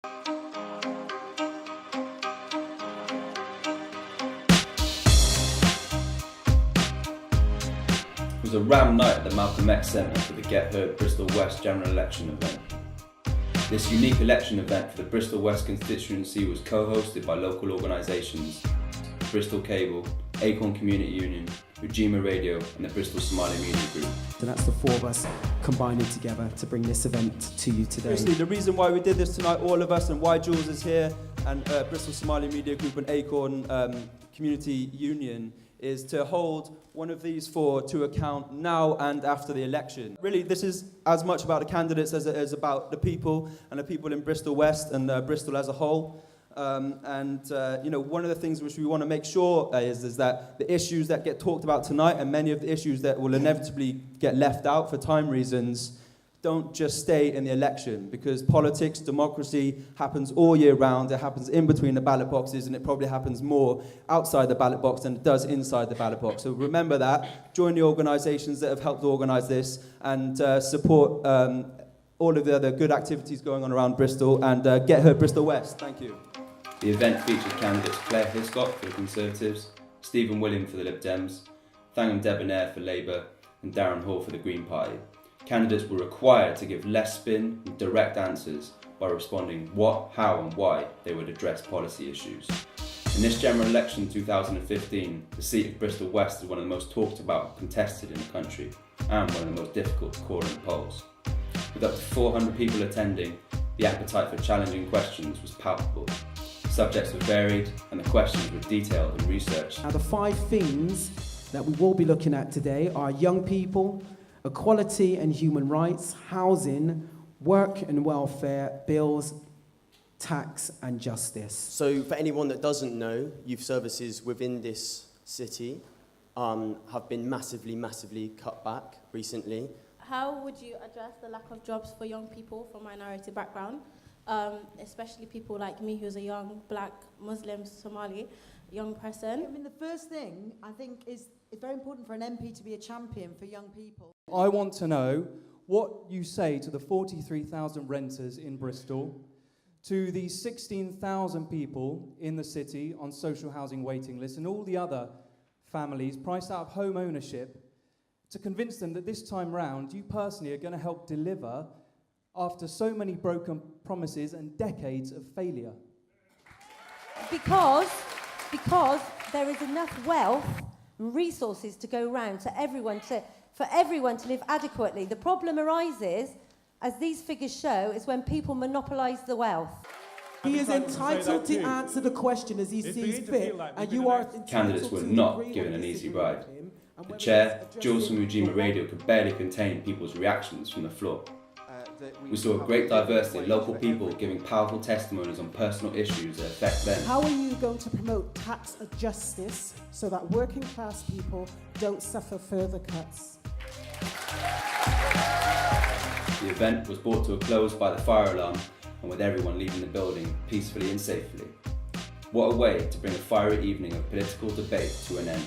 It was a ram night at the Malcolm X Centre for the Get Heard Bristol West general election event. This unique election event for the Bristol West constituency was co-hosted by local organisations, Bristol Cable, Acorn Community Union, Ujima Radio and the Bristol Somali Media Group. So that's the four of us combining together to bring this event to you today. Obviously, the reason why we did this tonight, all of us, and why Jules is here, and Bristol Somali Media Group and Acorn Community Union, is to hold one of these four to account now and after the election. Really, this is as much about the candidates as it is about the people, and the people in Bristol West and Bristol as a whole. You know, one of the things which we want to make sure is that the issues that get talked about tonight, and many of the issues that will inevitably get left out for time reasons, don't just stay in the election, because politics, democracy happens all year round. It happens in between the ballot boxes, and it probably happens more outside the ballot box than it does inside the ballot box. So remember that, join the organisations that have helped organise this, and support all of the other good activities going on around Bristol, and Get Heard Bristol West. Thank you. The event featured candidates Claire Hiscott for the Conservatives, Stephen William for the Lib Dems, Thangham Debonair for Labour and Darren Hall for the Green Party. Candidates were required to give less spin and direct answers by responding what, how and why they would address policy issues. In this general election in 2015, the seat of Bristol West is one of the most talked about and contested in the country, and one of the most difficult to score in the polls. With up to 400 people attending, the appetite for challenging questions was palpable. Subjects were varied and the questions were detailed and researched. Now the 5 themes that we will be looking at today are young people, equality and human rights, housing, work and welfare, bills, tax and justice. So for anyone that doesn't know, youth services within this city have been massively cut back recently. How would you address the lack of jobs for young people from minority background? Especially people like me, who's a young black Muslim Somali young person. I mean, the first thing I think is it's very important for an MP to be a champion for young people. I want to know what you say to the 43,000 renters in Bristol, to the 16,000 people in the city on social housing waiting lists, and all the other families priced out of home ownership, to convince them that this time round you personally are going to help deliver after so many broken promises and decades of failure. Because there is enough wealth and resources to go around for everyone to live adequately. The problem arises, as these figures show, is when people monopolise the wealth. He is entitled to answer the question as he sees fit, and you are entitled to Candidates were not given an easy ride. The chair, Jules from Ujima Radio, could barely contain people's reactions from the floor. We saw a great diversity of local people giving powerful testimonies on personal issues that affect them. How are you going to promote tax justice so that working class people don't suffer further cuts? The event was brought to a close by the fire alarm, and with everyone leaving the building peacefully and safely. What a way to bring a fiery evening of political debate to an end.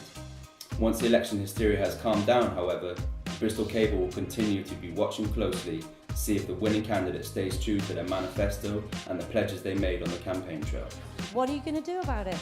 Once the election hysteria has calmed down, however, Bristol Cable will continue to be watching closely to see if the winning candidate stays true to their manifesto and the pledges they made on the campaign trail. What are you going to do about it?